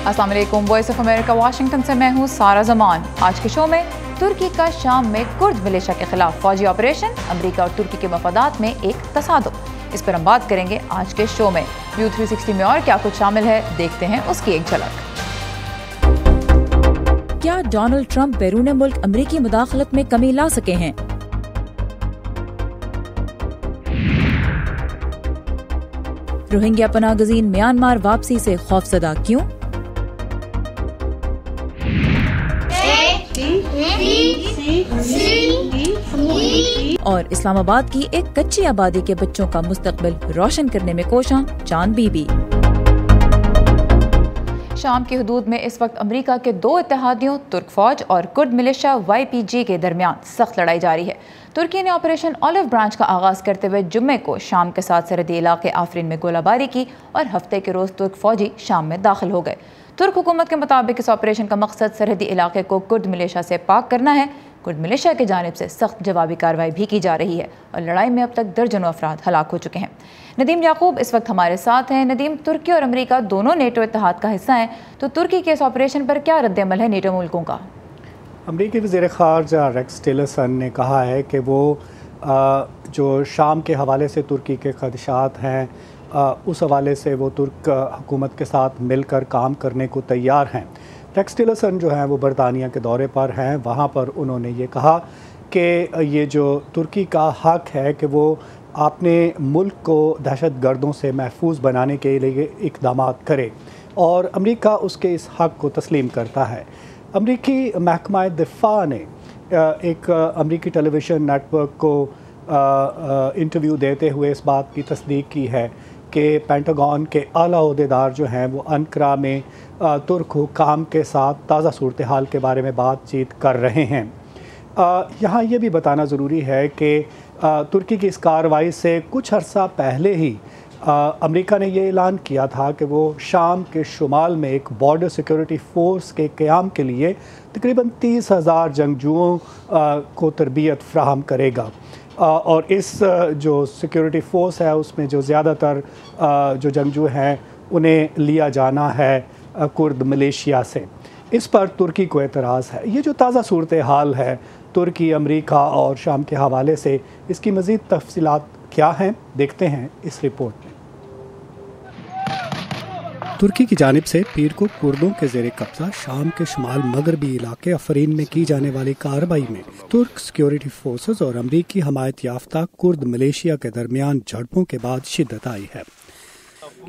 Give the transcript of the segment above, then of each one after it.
अस्सलाम वालेकुम, voice of America Washington से मैं हूँ सारा जमान। आज के शो में तुर्की का शाम में कुर्द मिलिशिया के खिलाफ फौजी ऑपरेशन, अमेरिका और तुर्की के मफादात में एक तसादुम। इस पर हम बात करेंगे आज के शो में। व्यू 360 में और क्या कुछ शामिल है, देखते हैं उसकी एक झलक। क्या डोनाल्ड ट्रंप बैरून मुल्क अमेरिकी मुदाखलत में कमी ला सके हैं? रोहिंग्या पनाहगजीन म्यांमार वापसी से खौफजदा क्यों? और इस्लामाबाद की एक कच्ची आबादी के बच्चों का मुस्तकबिल रोशन करने में कोशां जान बीबी। शाम की हदूद में इस वक्त अमेरिका के दो इत्तेहादियों तुर्क फौज और कुर्द मिलिशिया YPG के दरमियान सख्त लड़ाई जारी है। तुर्की ने ऑपरेशन ऑलिव ब्रांच का आगाज करते हुए जुम्मे को शाम के साथ सरहदी इलाके आफरीन में गोलाबारी की और हफ्ते के रोज तुर्क फौजी शाम में दाखिल हो गए। तुर्क हुकूमत के मुताबिक इस ऑपरेशन का मकसद सरहदी इलाके को कुर्द मिलिशिया से पाक करना है। कुर्द मिलिशिया की जानिब से सख्त जवाबी कार्रवाई भी की जा रही है और लड़ाई में अब तक दर्जनों अफराद हलाक हो चुके हैं। नदीम याकूब इस वक्त हमारे साथ हैं। नदीम, तुर्की और अमेरिका दोनों नेटो इत्तेहाद का हिस्सा हैं, तो तुर्की के इस ऑपरेशन पर क्या रद्द-ए-अमल है नेटो मुल्कों का? अमेरिकी वज़ीर ख़ारजा रेक्स टिलरसन ने कहा है कि वो जो शाम के हवाले से तुर्की के खदशात हैं, उस हवाले से वो तुर्क हुकूमत के साथ मिलकर काम करने को तैयार हैं। रेक्स टिलरसन जो हैं वो बरतानिया के दौरे पर हैं। वहाँ पर उन्होंने ये कहा कि ये जो तुर्की का हक़ है कि वो अपने मुल्क को दहशत गर्दों से महफूज बनाने के लिए इक़दाम करे और अमेरिका उसके इस हक़ को तस्लीम करता है। अमेरिकी महकमा दिफा ने एक अमेरिकी टेलीविज़न नेटवर्क को इंटरव्यू देते हुए इस बात की तस्दीक की है कि पेंटागन के आला ओहदेदार जो हैं वो अंकारा में तुर्क हुकाम के साथ ताज़ा सूरत हाल के बारे में बातचीत कर रहे हैं। यहाँ ये भी बताना ज़रूरी है कि तुर्की की इस कार्रवाई से कुछ अर्सा पहले ही अमेरिका ने ये ऐलान किया था कि वो शाम के शुमाल में एक बॉर्डर सिक्योरिटी फ़ोर्स के क़याम के लिए तकरीबन 30,000 जंगजुओं को तरबियत फ़राहम करेगा। और इस जो सिक्योरिटी फ़ोर्स है उसमें जो ज़्यादातर जो जंगजू हैं उन्हें लिया जाना है कुर्द मलेशिया से। इस पर तुर्की को एतराज़ है। ये जो ताज़ा सूरत हाल है तुर्की, अमेरिका और शाम के हवाले से, इसकी मज़ीद तफसीलात क्या हैं, देखते हैं इस रिपोर्ट में। तुर्की की जानिब से पीर को कुर्दों के ज़ेरे कब्जा शाम के शुमाल मगरबी इलाके अफरीन में की जाने वाली कार्रवाई में तुर्क सिक्योरिटी फोर्सेस और अमरीकी हमायत याफ्ता कुर्द मलेशिया के दरमियान झड़पों के बाद शिद्दत आई है।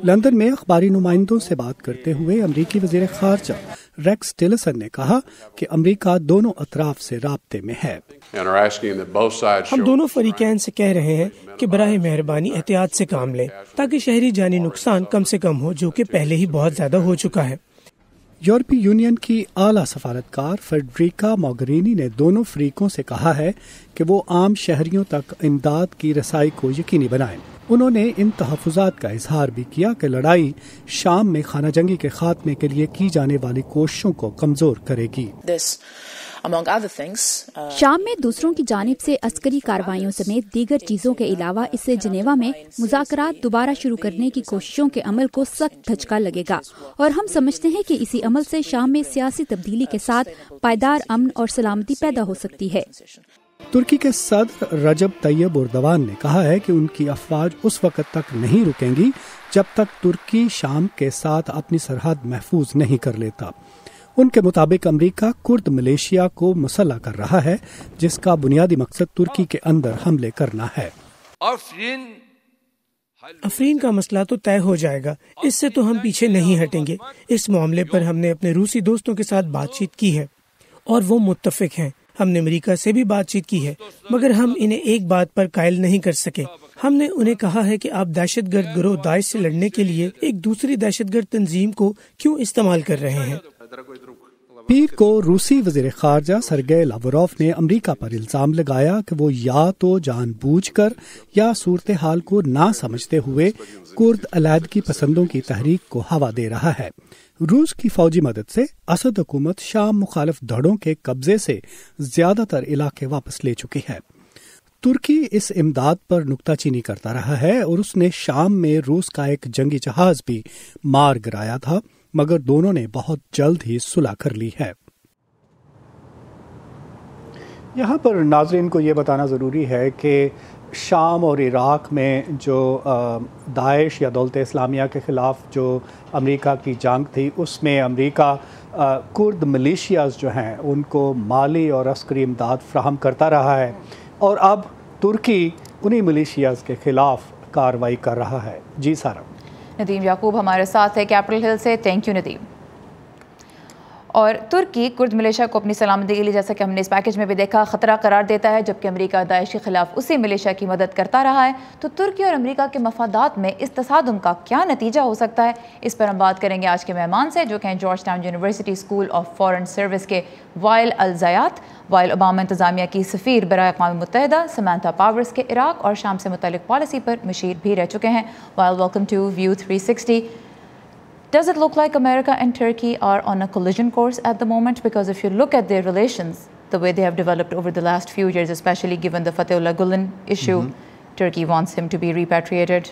लंदन में अखबारी नुमाइंदों से बात करते हुए अमरीकी वज़ीर ख़ारजा रेक्स टिलरसन ने कहा कि अमरीका दोनों अतराफ से राब्ते में है। हम दोनों फरीकैन से कह रहे हैं कि बराह मेहरबानी एहतियात से काम लें ताकि शहरी जानी नुकसान कम से कम हो, जो कि पहले ही बहुत ज्यादा हो चुका है। यूरोपीय यूनियन की आला सफारतकार फेडरिका मोगेरिनी ने दोनों फरीकों से कहा है कि वो आम शहरियों तक इमदाद की रसाई को यकीनी बनाएं। उन्होंने इन तहफ़्फ़ुज़ात का इजहार भी किया कि लड़ाई शाम में खाना जंगी के खात्मे के लिए की जाने वाली कोशिशों को कमज़ोर करेगी। शाम में दूसरों की जानिब से अस्करी कार्रवाइयों समेत दीगर चीजों के अलावा इससे जिनेवा में मुज़ाकरात दोबारा शुरू करने की कोशिशों के अमल को सख्त धचका लगेगा और हम समझते हैं कि इसी अमल से शाम में सियासी तब्दीली के साथ पायदार अमन और सलामती पैदा हो सकती है। तुर्की के सदर रजब तैयब एर्दोगान ने कहा है कि उनकी अफवाज उस वक़्त तक नहीं रुकेंगी जब तक तुर्की शाम के साथ अपनी सरहद महफूज नहीं कर लेता। उनके मुताबिक अमेरिका कुर्द मलेशिया को मुसल्लह कर रहा है, जिसका बुनियादी मकसद तुर्की के अंदर हमले करना है। अफरीन का मसला तो तय हो जाएगा, इससे तो हम पीछे नहीं हटेंगे। इस मामले पर हमने अपने रूसी दोस्तों के साथ बातचीत की है और वो मुत्तफिक हैं। हमने अमेरिका से भी बातचीत की है, मगर हम इन्हें एक बात पर कायल नहीं कर सके। हमने उन्हें कहा है कि आप दहशतगर्द गिरोह दाइश से लड़ने के लिए एक दूसरी दहशतगर्द तंजीम को क्यों इस्तेमाल कर रहे हैं। पीर को रूसी वज़ीर ख़ारजा सरगेई लावरोफ ने अमेरिका पर इल्ज़ाम लगाया कि वो या तो जानबूझकर या सूरत हाल को ना समझते हुए कुर्द अलहदगी पसंदों की तहरीक को हवा दे रहा है। रूस की फौजी मदद से असद हुकूमत शाम मुखालिफ धड़ों के कब्जे से ज्यादातर इलाके वापस ले चुकी है। तुर्की इस इमदाद पर नुक्ताचीनी करता रहा है और उसने शाम में रूस का एक जंगी जहाज भी मार गिराया था, मगर दोनों ने बहुत जल्द ही सुलह कर ली है। यहाँ पर नाज़रीन को ये बताना ज़रूरी है कि शाम और इराक़ में जो दाइश या दौलत इस्लामिया के ख़िलाफ़ जो अमेरिका की जंग थी, उसमें अमेरिका कुर्द मिलिशियाज़ जो हैं उनको माली और अस्करी इमदाद फ्राहम करता रहा है, और अब तुर्की उन्हीं मिलिशियाज़ के ख़िलाफ़ कार्रवाई कर रहा है। जी सारा। नदीम याकूब हमारे साथ है कैपिटल हिल से। Thank you Nadeem. और तुर्की कुर्द मिलिशिया को अपनी सलामती के लिए, जैसा कि हमने इस पैकेज में भी देखा, ख़तरा करार देता है, जबकि अमेरिका दाइश के खिलाफ उसी मिलिशिया की मदद करता रहा है। तो तुर्की और अमेरिका के मफादात में इस तसादुम का क्या नतीजा हो सकता है, इस पर हम बात करेंगे आज के मेहमान से, जो कि हैं George town university school of foreign service के वाइल अल-ज़यात, वाइल ओबामा इंतज़ामिया की सफ़ीर बराए अक़वाम मुत्तहिदा, समांथा पावर्स के इराक़ और शाम से मुतल्लिक़ पॉलिसी पर मुशीर भी रह चुके हैं। Wael, welcome to view 360। Does it look like America and Turkey are on a collision course at the moment? Because if you look at their relations, the way they have developed over the last few years, especially given the Fethullah Gulen issue, Turkey wants him to be repatriated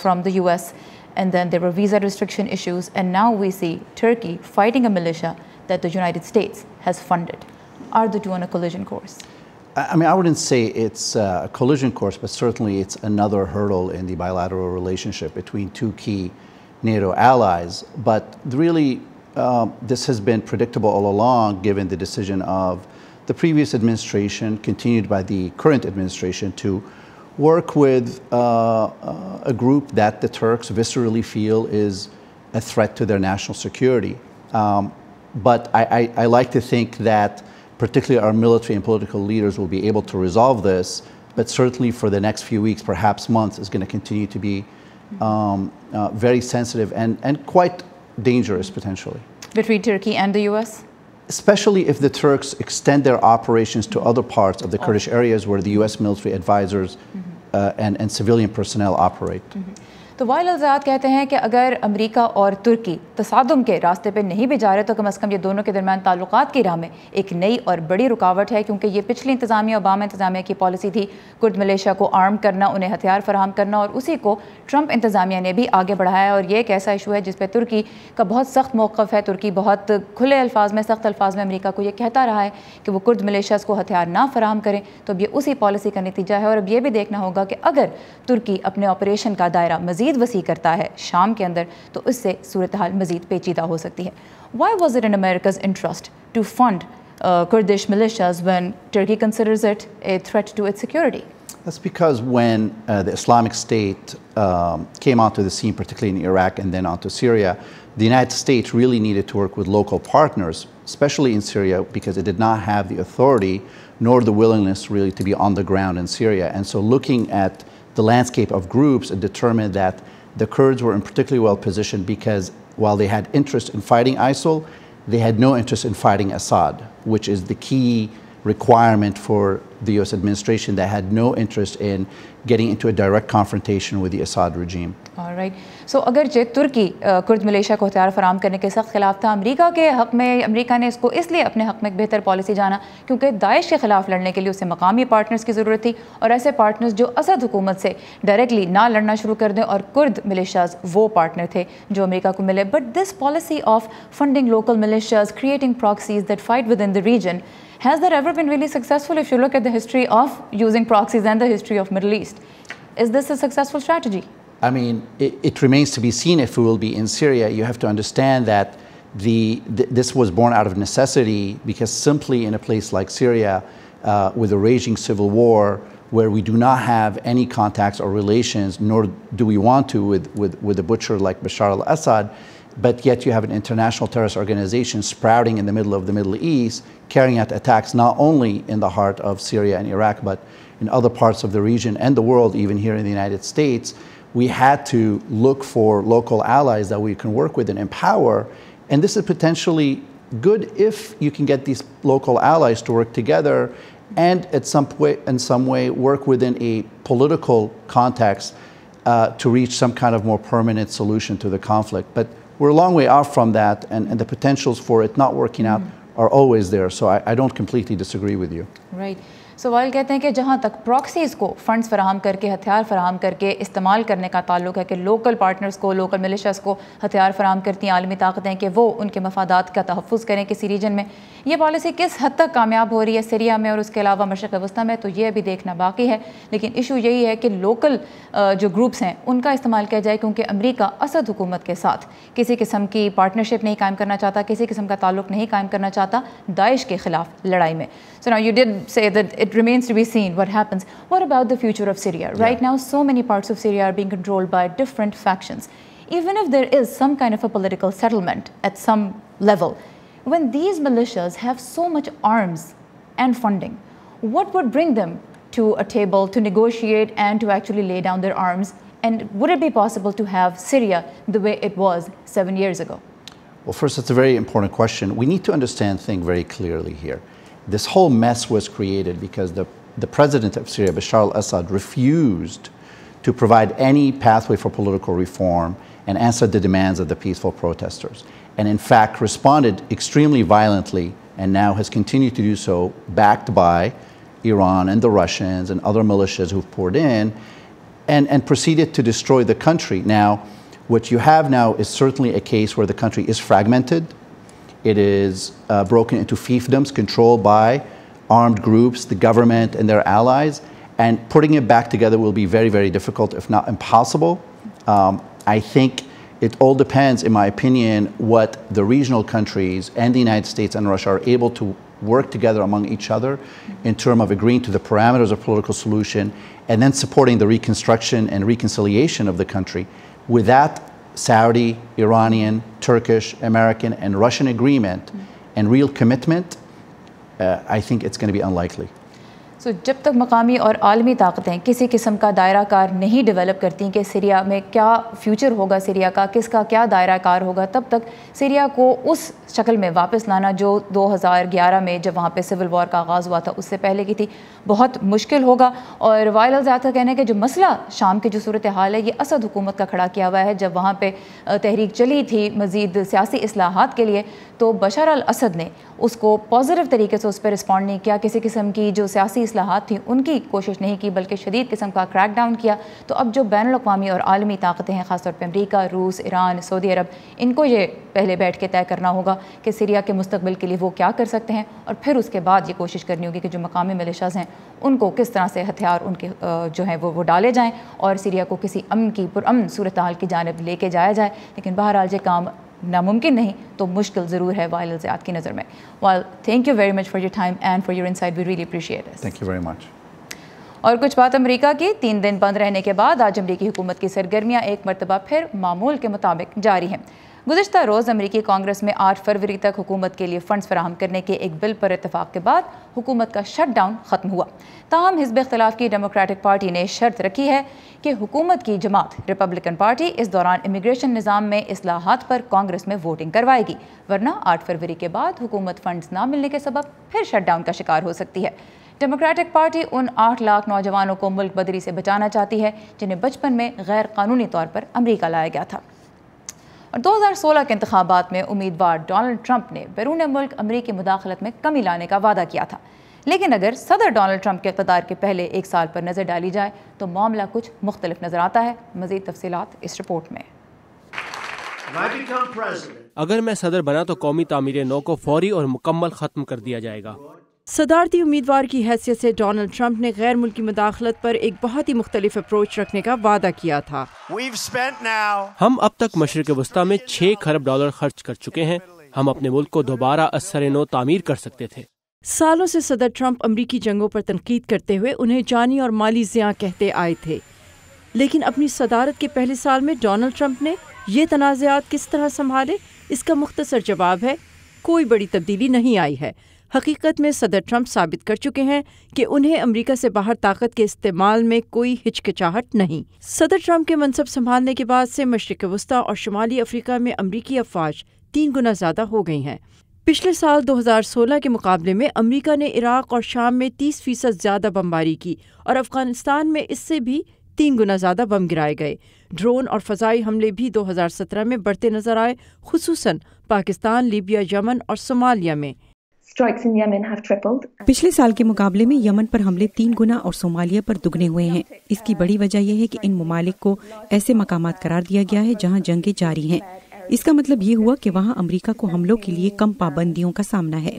from the US. And then there were visa restriction issues. And now we see Turkey fighting a militia that the United States has funded. Are the two on a collision course? I mean, I wouldn't say it's a collision course, but certainly it's another hurdle in the bilateral relationship between two key NATO allies. But really, this has been predictable all along, given the decision of the previous administration, continued by the current administration, to work with a group that the Turks viscerally feel is a threat to their national security. But I like to think that particularly our military and political leaders will be able to resolve this, but certainly for the next few weeks, perhaps months, is going to continue to be very sensitive and quite dangerous potentially. Between Turkey and the US? Especially if the Turks extend their operations to other parts of the Kurdish areas where the US military advisors and civilian personnel operate. तो while अल-ज़यात कहते हैं कि अगर America और तुर्की तसादुम के रास्ते पे नहीं भी जा रहे, तो कम अज़ कम ये दोनों के दरमियान ताल्लुकात की राह में एक नई और बड़ी रुकावट है, क्योंकि ये पिछली इंतज़ामिया, ओबामा इंतज़ामिया की पॉलिसी थी कुर्द मिलिशिया को आर्म करना, उन्हें हथियार फराहम करना, और उसी को ट्रंप इंतज़ामिया ने भी आगे बढ़ाया है। और ये एक ऐसा इशू है जिस पर तुर्की का बहुत सख्त मौक़िफ़ है। तुर्की बहुत खुले अल्फाज में, सख्त अल्फाज में अमेरिका को ये कहता रहा है कि वो कुर्द मिलिशियाज़ को हथियार ना फराहम करें। तो अब ये उसी पॉलिसी का नतीजा है। और अब ये भी देखना होगा कि अगर तुर्की अपने ऑपरेशन का दायरा मज़ीद वसी करता है शाम के अंदर, तो इससे सूरत हाल मज़ीद पेचीदा हो सकती है। Why was it in America's interest to fund Kurdish militias when Turkey considers it a threat to its security? That's because when the Islamic State came onto the scene, particularly in Iraq and then onto Syria, the United States really needed to work with local partners, especially in Syria, because it did not have the authority nor the willingness really to be on the ground in Syria. And so looking at the landscape of groups, it determined that the Kurds were particularly well positioned because while they had interest in fighting ISIL, they had no interest in fighting Assad, which is the key requirement for the US administration that had no interest in getting into a direct confrontation with the Assad regime. All right. So अगरचे तुर्की Kurd militia को हथियार फराहम करने के सख्त खिलाफ था, America के हक़ में अमेरिका ने इसको इसलिए अपने हक़ में एक बेहतर पॉलिसी जाना क्योंकि दाइश के ख़िलाफ़ लड़ने के लिए उसे मकामी पार्टनर्स की ज़रूरत थी, और ऐसे पार्टनर्स जो असद हुकूमत से डायरेक्टली ना लड़ना शुरू कर दें, और कुर्द मिलिशियाज़ वो पार्टनर थे जो अमेरिका को मिले। But this policy of funding local militias, creating proxies that fight within the region, has there ever been really successful if you look at the history of using proxies and the history of Middle East? Is this a successful strategy? I mean, it remains to be seen if we will be in Syria. You have to understand that this was born out of necessity, because simply in a place like Syria, with a raging civil war, where we do not have any contacts or relations, nor do we want to with a butcher like Bashar al-Assad, but yet you have an international terrorist organization sprouting in the middle of the Middle East, carrying out attacks not only in the heart of Syria and Iraq, but in other parts of the region and the world, even here in the United States. We had to look for local allies that we can work with and empower. And this is potentially good if you can get these local allies to work together and in some way work within a political context to reach some kind of more permanent solution to the conflict. But we're a long way off from that, and the potentials for it not working out are always there. So I don't completely disagree with you. Right. سوال کہتے ہیں کہ جہاں تک proxies کو funds فراہم کر کے ہتھیار فراہم کر کے استعمال کرنے کا تعلق ہے کہ لوکل پارٹنرز کو لوکل ملیشیاز کو ہتھیار فراہم کرتی ہیں عالمی طاقتیں کہ وہ ان کے مفادات کا تحفظ کریں کسی ریجن میں، یہ پالیسی کس حد تک کامیاب ہو رہی ہے سیریا میں اور اس کے علاوہ مشرق وسطیٰ میں، تو یہ ابھی دیکھنا باقی ہے. لیکن ایشو یہی ہے کہ لوکل جو گروپس ہیں ان کا استعمال کیا جائے، کیونکہ امریکہ اسد حکومت کے ساتھ کسی قسم کی پارٹنرشپ نہیں قائم کرنا چاہتا، کسی قسم کا تعلق نہیں قائم کرنا چاہتا داعش کے خلاف لڑائی میں. So now you did say that it remains to be seen what happens. What about the future of Syria? Right now so many parts of Syria are being controlled by different factions. Even if there is some kind of a political settlement at some level, when these militias have so much arms and funding, what would bring them to a table to negotiate and to actually lay down their arms? And would it be possible to have Syria the way it was 7 years ago? Well, first, it's a very important question. We need to understand things very clearly here. This whole mess was created because the president of Syria, Bashar al-Assad, refused to provide any pathway for political reform and answer the demands of the peaceful protesters. And in fact, responded extremely violently and now has continued to do so, backed by Iran and the Russians and other militias who've poured in and proceeded to destroy the country. Now, what you have now is certainly a case where the country is fragmented. It is broken into fiefdoms controlled by armed groups, the government and their allies, and putting it back together will be very, very difficult, if not impossible. I think it all depends, in my opinion, what the regional countries and the United States and Russia are able to work together among each other in terms of agreeing to the parameters of political solution and then supporting the reconstruction and reconciliation of the country. With that Saudi, Iranian, Turkish, American, and Russian agreement and real commitment, I think it's going to be unlikely. سو جب تک مقامی اور عالمی طاقتیں کسی قسم کا دائرہ کار نہیں ڈیولپ کرتی کہ سیریا میں کیا فیوچر ہوگا سیریا کا، کس کا کیا دائرہ کار ہوگا، تب تک سیریا کو اس شکل میں واپس لانا جو 2011 میں جب وہاں پہ سول وار کا آغاز ہوا تھا اس سے پہلے کی تھی، بہت مشکل ہوگا. اور وائل الزیات کا کہنا ہے کہ جو مسئلہ شام کی جو صورتحال ہے یہ اسد حکومت کا کھڑا کیا ہوا ہے. جب وہاں پہ تحریک چلی تھی مزید سیاسی اصلاحات کے لیے تو بشار الاسد نے اس کو پازیٹیو طریقے سے اس پہ رسپونڈ نہیں کیا، کسی قسم کی جو سیاسی اصلاحات تھیں ان کی کوشش نہیں کی بلکہ شدید قسم کا کریک ڈاؤن کیا. تو اب جو بین الاقوامی اور عالمی طاقتیں ہیں، خاص طور پہ امریکہ، روس، ایران، سعودی عرب، ان کو یہ پہلے بیٹھ کے طے کرنا ہوگا کہ سیریا کے مستقبل کے لیے وہ کیا کر سکتے ہیں، اور پھر اس کے بعد یہ کوشش کرنی ہوگی کہ جو مقامی ملیشیاز ہیں ان کو کس طرح سے ہتھیار ان کے جو ہیں وہ ڈالے جائیں اور سیریا کو کسی امن کی پرامن صورتحال کی جانب لے کے جایا جائے. لیکن بہرحال یہ کام ناممکن نہیں تو مشکل ضرور ہے وائل الزیات کی نظر میں. Wael, thank you very much for your time and for your insight, we really appreciate it. Thank you very much. اور کچھ بات امریکہ کی. 3 دن بند رہنے کے بعد آج امریکی حکومت کی سرگرمیاں ایک مرتبہ پھر معمول کے مطابق جاری ہیں. گزشتہ روز امریکی کانگریس میں 8 فروری تک حکومت کے لیے فنڈز فراہم کرنے کے ایک بل پر اتفاق کے بعد حکومت کا شٹ ڈاؤن ختم ہوا. تاہم حزب اختلاف کی ڈیموکریٹک پارٹی نے شرط رکھی ہے کہ حکومت کی جماعت ریپبلکن پارٹی اس دوران امیگریشن نظام میں اصلاحات پر کانگریس میں ووٹنگ کروائے گی، ورنہ 8 فروری کے بعد حکومت فنڈز نہ ملنے کے سبب پھر شٹ ڈاؤن کا شکار ہو سکتی ہے. ڈیموکریٹک پارٹی ان 8 لاکھ نوجوانوں کو ملک بدری سے بچانا چاہتی ہے جنہیں بچپن میں غیر قانونی طور پر امریکہ لایا گیا تھا. اور 2016 کے انتخابات میں امیدوار ڈونلڈ ٹرمپ نے بیرون ملک امریکی مداخلت میں کمی لانے کا وعدہ کیا تھا. لیکن اگر صدر ڈونلڈ ٹرمپ کے اقتدار کے پہلے 1 سال پر نظر ڈالی جائے تو معاملہ کچھ مختلف نظر آتا ہے. مزید تفصیلات اس رپورٹ میں. اگر میں صدر بنا تو قومی تعمیر نو کو فوری اور مکمل ختم کر دیا جائے گا. صدارتی امیدوار کی حیثیت سے ڈونلڈ ٹرمپ نے غیر ملکی مداخلت پر ایک بہت ہی مختلف اپروچ رکھنے کا وعدہ کیا تھا. ہم اب تک مشرق وسطیٰ میں $6 کھرب خرچ کر چکے ہیں. ہم اپنے ملک کو دوبارہ از سر نو تعمیر کر سکتے تھے. سالوں سے صدر ٹرمپ امریکی جنگوں پر تنقید کرتے ہوئے انہیں جانی اور مالی زیاں کہتے آئے تھے، لیکن اپنی صدارت کے پہلے سال میں ڈونلڈ ٹرمپ نے یہ تنازعات کس طرح سنبھالے؟ اس کا مختصر جواب ہے کوئی بڑی تبدیلی نہیں آئی ہے. حقیقت میں صدر ٹرمپ ثابت کر چکے ہیں کہ انہیں امریکہ سے باہر طاقت کے استعمال میں کوئی ہچکچاہٹ نہیں. صدر ٹرمپ کے منصب سنبھالنے کے بعد سے مشرق وسطیٰ اور شمالی افریقہ میں امریکی افواج 3 گنا زیادہ ہو گئی ہیں. پچھلے سال 2016 کے مقابلے میں امریکہ نے عراق اور شام میں 30% زیادہ بمباری کی اور افغانستان میں اس سے بھی 3 گنا زیادہ بم گرائے گئے. ڈرون اور فضائی حملے بھی 2017 میں بڑھتے نظر آئے، خصوصاً پاکستان، لیبیا، یمن اور صومالیہ میں. पिछले साल के मुकाबले में यमन पर हमले 3 गुना और सोमालिया पर दुगने हुए हैं। इसकी बड़ी वजह यह है कि इन ममालिक को ऐसे मकामात करार दिया गया है जहां जंगें जारी हैं। इसका मतलब ये हुआ कि वहां अमेरिका को हमलों के लिए कम पाबंदियों का सामना है।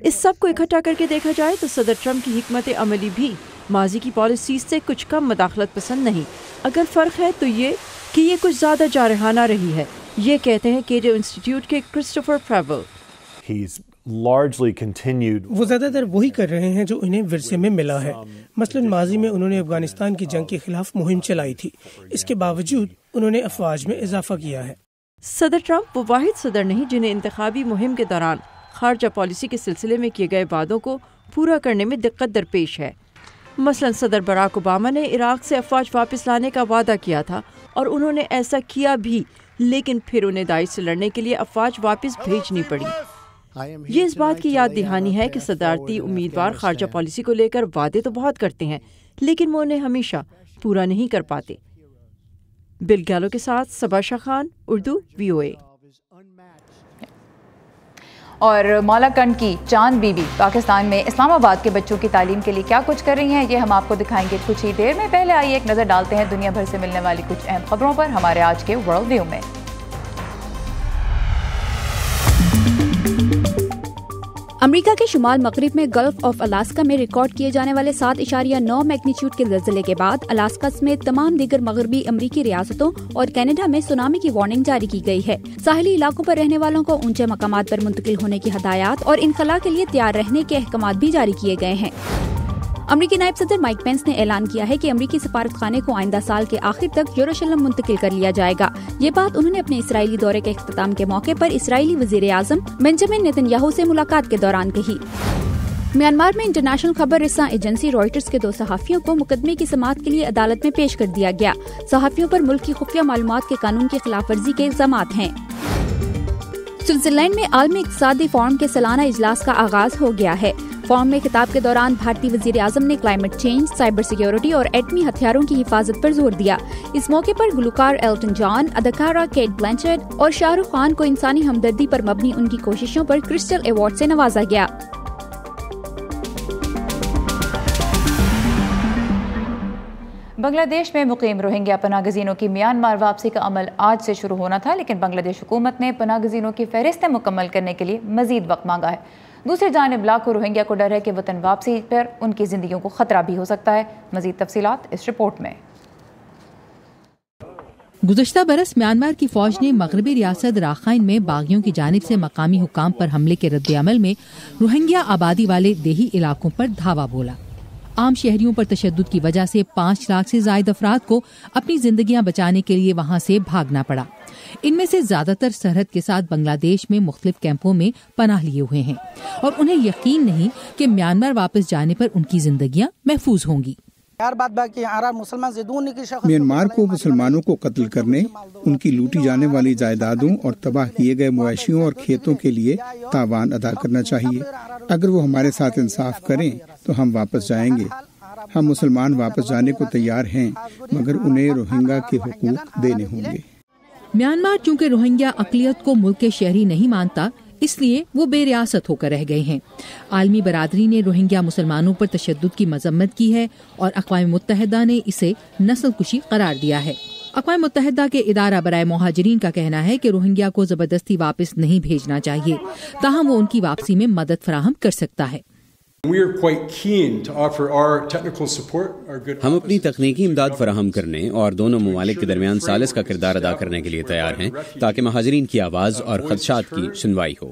इस सब को इकट्ठा करके देखा जाए तो सदर ट्रंप की हिकमत अमली भी माजी की पॉलिसी से कुछ कम मदाखलत पसंद नहीं। अगर फर्क है तो ये कि ये कुछ ज्यादा जारहाना रही है, ये कहते हैं केटो इंस्टीट्यूट के क्रिस्टोफर फ्रेवल। वो ज्यादातर वही कर रहे हैं जो उन्हें विरसे में मिला है। मसलन माजी में उन्होंने अफगानिस्तान की जंग के खिलाफ मुहिम चलाई थी, इसके बावजूद उन्होंने अफवाज में इजाफा किया है। सदर ट्रंप वो वाहिद सदर नहीं जिन्हें इंतखाबी मुहिम के दौरान खारजा पॉलिसी के सिलसिले में किए गए वादों को पूरा करने में दिक्कत दरपेश है। मसलन सदर बराक ओबामा ने इराक से अफवाज वापस लाने का वादा किया था और उन्होंने ऐसा किया भी, लेकिन फिर उन्हें दाइश से लड़ने के लिए अफवाज वापस भेजनी पड़ी। ये इस बात की याद दहानी है कि सदारती उम्मीदवार खारजा पॉलिसी को लेकर वादे तो बहुत करते हैं, लेकिन वो उन्हें हमेशा पूरा नहीं कर पाते। बिल गैलो के साथ सबा शाह खान, उर्दू, VOA। और मौलाकंड की चांद बीबी पाकिस्तान में इस्लामाबाद के बच्चों की तालीम के लिए क्या कुछ कर रही हैं, ये हम आपको दिखाएंगे कुछ ही देर में। पहले आइए एक नज़र डालते हैं दुनिया भर से मिलने वाली कुछ अहम खबरों पर हमारे आज के वर्ल्ड व्यू में। अमेरिका के शुमाल मगरिब में गल्फ ऑफ अलास्का में रिकॉर्ड किए जाने वाले 7.9 मैग्नीट्यूड के ज़लज़ले के बाद अलास्का समेत तमाम दीगर मगरबी अमेरिकी रियासतों और कनाडा में सुनामी की वार्निंग जारी की गई है। साहिली इलाकों पर रहने वालों को ऊंचे मकामात पर मुंतकिल होने की हदायत और इनखला के लिए तैयार रहने के अहकाम भी जारी किए गए हैं। अमरीकी नायब सदर माइक पेंस ने ऐलान किया है कि अमरीकी सफारत खाने को आइंदा साल के आखिर तक यरूशलेम मुंतकिल कर लिया जाएगा। ये बात उन्होंने अपने इसराइली दौरे के इख्तिताम के मौके पर इसराइली वजीर आज़म बेंजामिन नेतन्याहू से मुलाकात के दौरान कही। म्यांमार में इंटरनेशनल खबर रसां एजेंसी रॉयटर्स के 2 सहाफियों को मुकदमे की समाअत के लिए अदालत में पेश कर दिया गया। सहाफियों पर मुल्क की खुफिया मालूमात के कानून की खिलाफ वर्जी के इल्जामात हैं। स्विट्जरलैंड में आलमी इक़्तिसादी फोरम के सालाना इजलास का आगाज हो गया है। फोरम में खिताब के दौरान भारतीय वजीर आज़म ने क्लाइमेट चेंज, साइबर सिक्योरिटी और एटमी हथियारों की हिफाजत पर जोर दिया। इस मौके पर गुलकार एल्टन जॉन, अदाकारा केट ब्लैंचेट और शाहरुख खान को इंसानी हमदर्दी पर मबनी उनकी कोशिशों पर क्रिस्टल अवार्ड से नवाजा गया। बांग्लादेश में मुकीम रोहिंग्या पनाहगज़ीनों की म्यांमार वापसी का अमल आज से शुरू होना था, लेकिन बांग्लादेश हुकूमत ने पनाहगज़ीनों की फहरिस्त मुकम्मल करने के लिए मजीद वक्त मांगा है। दूसरी जानिब लाखों रोहिंग्या को डर है कि वतन वापसी पर उनकी जिंदगियों को खतरा भी हो सकता है। मजीद तफसीलात इस रिपोर्ट में। गुज़श्ता बरस म्यांमार की फौज ने मगरबी रियासत राखाइन में बागियों की जानिब से मकामी हुकाम पर हमले के रद्द-ए-अमल में रोहिंग्या आबादी वाले देही इलाकों पर धावा बोला। आम शहरियों पर तशद्दुद की वजह से 5 लाख से ज़ायद अफराद को अपनी जिंदगियां बचाने के लिए वहां से भागना पड़ा। इनमें से ज्यादातर सरहद के साथ बांग्लादेश में मुख्तलिफ कैंपों में पनाह लिए हुए हैं और उन्हें यकीन नहीं कि म्यांमार वापस जाने पर उनकी जिंदगियां महफूज होंगी। म्यांमार को मुसलमानों को कत्ल करने, उनकी लूटी जाने वाली जायदादों और तबाह किए गए मवेशियों और खेतों के लिए तावान अदा करना चाहिए। अगर वो हमारे साथ इंसाफ करें तो हम वापस जाएंगे। हम मुसलमान वापस जाने को तैयार हैं, मगर उन्हें रोहिंग्या के हुकूक देने होंगे। म्यांमार चूँकि रोहिंग्या अक़लियत को मुल्क के शहरी नहीं मानता, इसलिए वो बेरियासत होकर रह गए हैं। आलमी बरादरी ने रोहिंग्या मुसलमानों पर तशद्दुद की मजम्मत की है और अक़वाम मुत्तहिदा ने इसे नस्ल कुशी करार दिया है। अक़वाम मुत्तहिदा के इदारा बराए मुहाजिरीन का कहना है कि रोहिंग्या को जबरदस्ती वापस नहीं भेजना चाहिए, ताहम वो उनकी वापसी में मदद फराहम कर सकता है। हम अपनी तकनीकी इमदाद फराहम करने और दोनों ममालिक के दरमियान सालिस का किरदार अदा करने के लिए तैयार हैं, ताकि महाजरीन की आवाज़ और खदशात की सुनवाई हो,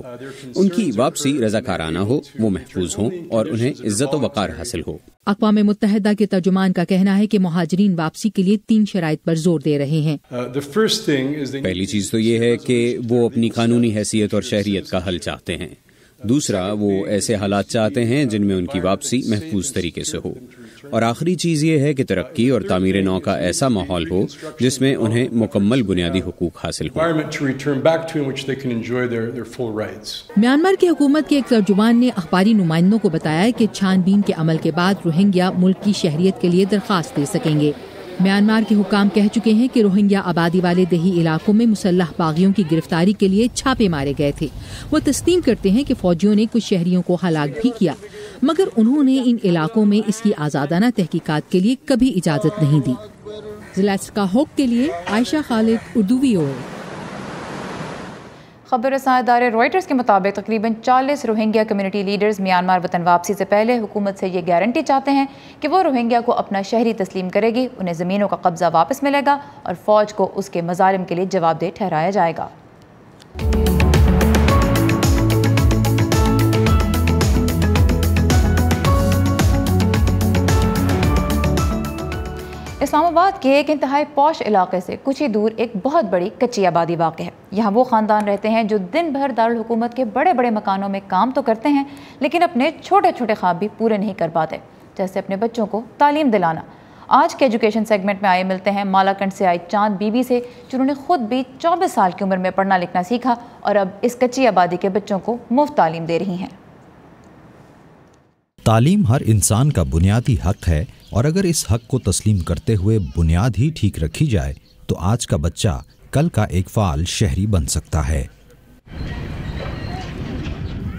उनकी वापसी रज़ाकाराना हो, वो महफूज हों और उन्हें इज्जत व वक़ार हासिल हो। अक़वाम मुत्तहिदा के तर्जुमान का कहना है कि महाजरीन वापसी के लिए 3 शराइत पर जोर दे रहे हैं। पहली चीज़ तो ये है कि वो अपनी कानूनी हैसियत और शहरियत का हल चाहते हैं। दूसरा, वो ऐसे हालात चाहते हैं जिनमें उनकी वापसी महफूज तरीके से हो। और आखिरी चीज़ ये है कि तरक्की और तामीर नौ का ऐसा माहौल हो जिसमें उन्हें मुकम्मल बुनियादी हुकूक हासिल हो। म्यांमार की हुकूमत के एक तर्जुमान ने अखबारी नुमाइंदों को बताया कि छानबीन के अमल के बाद रोहिंग्या मुल्क की शहरियत के लिए दरख्वास्त दे सकेंगे। म्यांमार के हुकाम कह चुके हैं कि रोहिंग्या आबादी वाले देही इलाकों में मुसल्लह बागियों की गिरफ्तारी के लिए छापे मारे गए थे। वो तस्लीम करते हैं कि फौजियों ने कुछ शहरियों को हलाक भी किया, मगर उन्होंने इन इलाकों में इसकी आज़ादाना तहकीकात के लिए कभी इजाज़त नहीं दी। ज़िला होक के लिए आयशा खालिद, उर्दूवी ओर। खबर रसां इदारे रॉयटर्स के मुताबिक तकरीबन 40 रोहिंग्या कम्युनिटी लीडर्स म्यांमार वतन वापसी से पहले हुकूमत से ये गारंटी चाहते हैं कि वो रोहिंग्या को अपना शहरी तस्लीम करेगी, उन्हें ज़मीनों का कब्जा वापस मिलेगा और फ़ौज को उसके मज़ालिम के लिए जवाबदेह ठहराया जाएगा। इस्लामाबाद के एक इंतहाई पौश इलाके से कुछ ही दूर एक बहुत बड़ी कच्ची आबादी वाक़ है। यहाँ वो ख़ानदान रहते हैं जो दिन भर दारुल हुकूमत के बड़े बड़े मकानों में काम तो करते हैं, लेकिन अपने छोटे छोटे ख्वाब भी पूरे नहीं कर पाते, जैसे अपने बच्चों को तालीम दिलाना। आज के एजुकेशन सेगमेंट में आए मिलते हैं मालाकंड से आई चांद बीबी से, जिन्होंने खुद भी 24 साल की उम्र में पढ़ना लिखना सीखा और अब इस कच्ची आबादी के बच्चों को मुफ्त तालीम दे रही हैं। तालीम हर इंसान का बुनियादी हक है और अगर इस हक को तस्लीम करते हुए बुनियाद ही ठीक रखी जाए तो आज का बच्चा कल का एक फ़ाल शहरी बन सकता है।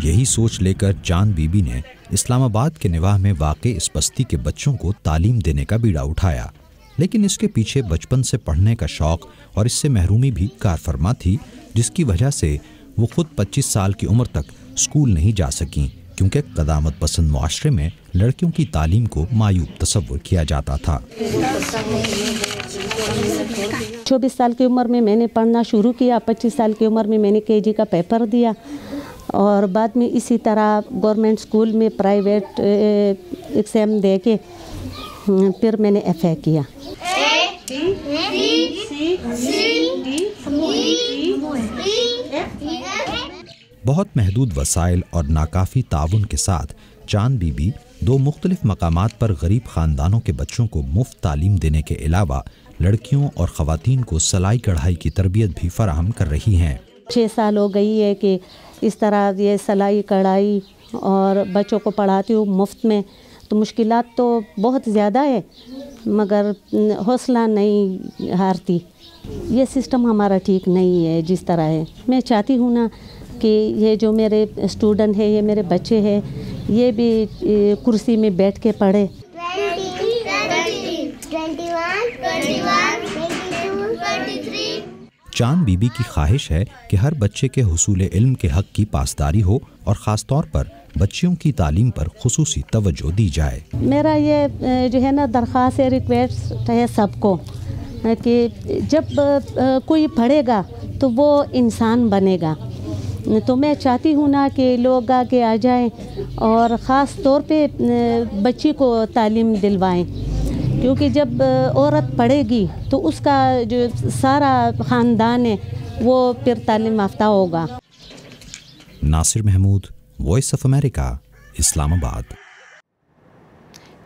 यही सोच लेकर चांद बीबी ने इस्लामाबाद के निवाह में वाक़े इस बस्ती के बच्चों को तालीम देने का बीड़ा उठाया, लेकिन इसके पीछे बचपन से पढ़ने का शौक़ और इससे महरूमी भी कारफरमा थी, जिसकी वजह से वो खुद 25 साल की उम्र तक स्कूल नहीं जा सकीं, क्योंकि क़दामत पसंद मुआशरे में लड़कियों की तालीम को मायूब तस्वुर किया जाता था। 24 साल की उम्र में मैंने पढ़ना शुरू किया, 25 साल की उम्र में मैंने केजी का पेपर दिया और बाद में इसी तरह गवर्नमेंट स्कूल में प्राइवेट एग्ज़ाम दे के फिर मैंने FA किया। बहुत महदूद वसाइल और नाकाफ़ी ताउन के साथ चांद बीबी 2 मुख्तलिफ मकामात पर गरीब ख़ानदानों के बच्चों को मुफ्त तालीम देने के अलावा लड़कियों और ख़वातीन को सिलाई कढ़ाई की तरबियत भी फराहम कर रही हैं। 6 साल हो गई है कि इस तरह ये सिलाई कढ़ाई और बच्चों को पढ़ाती हूँ मुफ्त में, तो मुश्किलात तो बहुत ज़्यादा है मगर हौसला नहीं हारती। ये सिस्टम हमारा ठीक नहीं है जिस तरह है। मैं चाहती हूँ ना कि ये जो मेरे स्टूडेंट है, ये मेरे बच्चे हैं, ये भी कुर्सी में बैठ के पढ़े। चांद बीबी की ख्वाहिश है कि हर बच्चे के हुसूल इल्म के हक की पासदारी हो और ख़ास तौर पर बच्चियों की तालीम पर खुसूसी तवज्जो दी जाए। मेरा ये जो है ना दरख्वास्त है, रिक्वेस्ट है सबको कि जब कोई पढ़ेगा तो वो इंसान बनेगा। तो मैं चाहती हूँ ना कि लोग आगे आ जाएं और ख़ास तौर पे बच्ची को तालीम दिलवाएं, क्योंकि जब औरत पढ़ेगी तो उसका जो सारा ख़ानदान है वो फिर तालीम याफ्ता होगा। Nasir Mahmood, voice of America, Islamabad.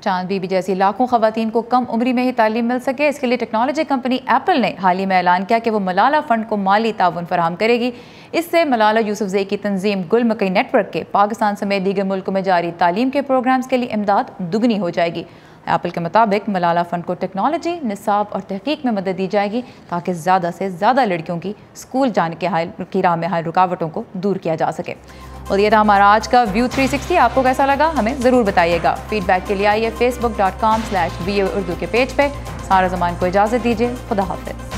Chand Bibi जैसी लाखों ख़वातीन को कम उम्री में ही तालीम मिल सके, इसके लिए टेक्नोलॉजी कंपनी एप्पल ने हाल ही में ऐलान किया कि वो मलाला फ़ंड को माली ताउन फराहम करेगी। इससे मलाला यूसुफजई की तंजीम गुल मकई नेटवर्क के पाकिस्तान समेत दीगर मुल्कों में जारी तालीम के प्रोग्राम्स के लिए इमदाद दुगनी हो जाएगी। एप्पल के मुताबिक मलाला फ़ंड को टेक्नोलॉजी, निसाब और तहकीक में मदद दी जाएगी ताकि ज़्यादा से ज़्यादा लड़कियों की स्कूल जाने की राह में हाल रुकावटों को दूर किया जा सके। और ये था हमारा आज का व्यू 360। आपको कैसा लगा हमें ज़रूर बताइएगा। फीडबैक के लिए आइए facebook.com/VOA उर्दू के पेज पे। सारा ज़मान को इजाज़त दीजिए। खुदा हाफ़िज़।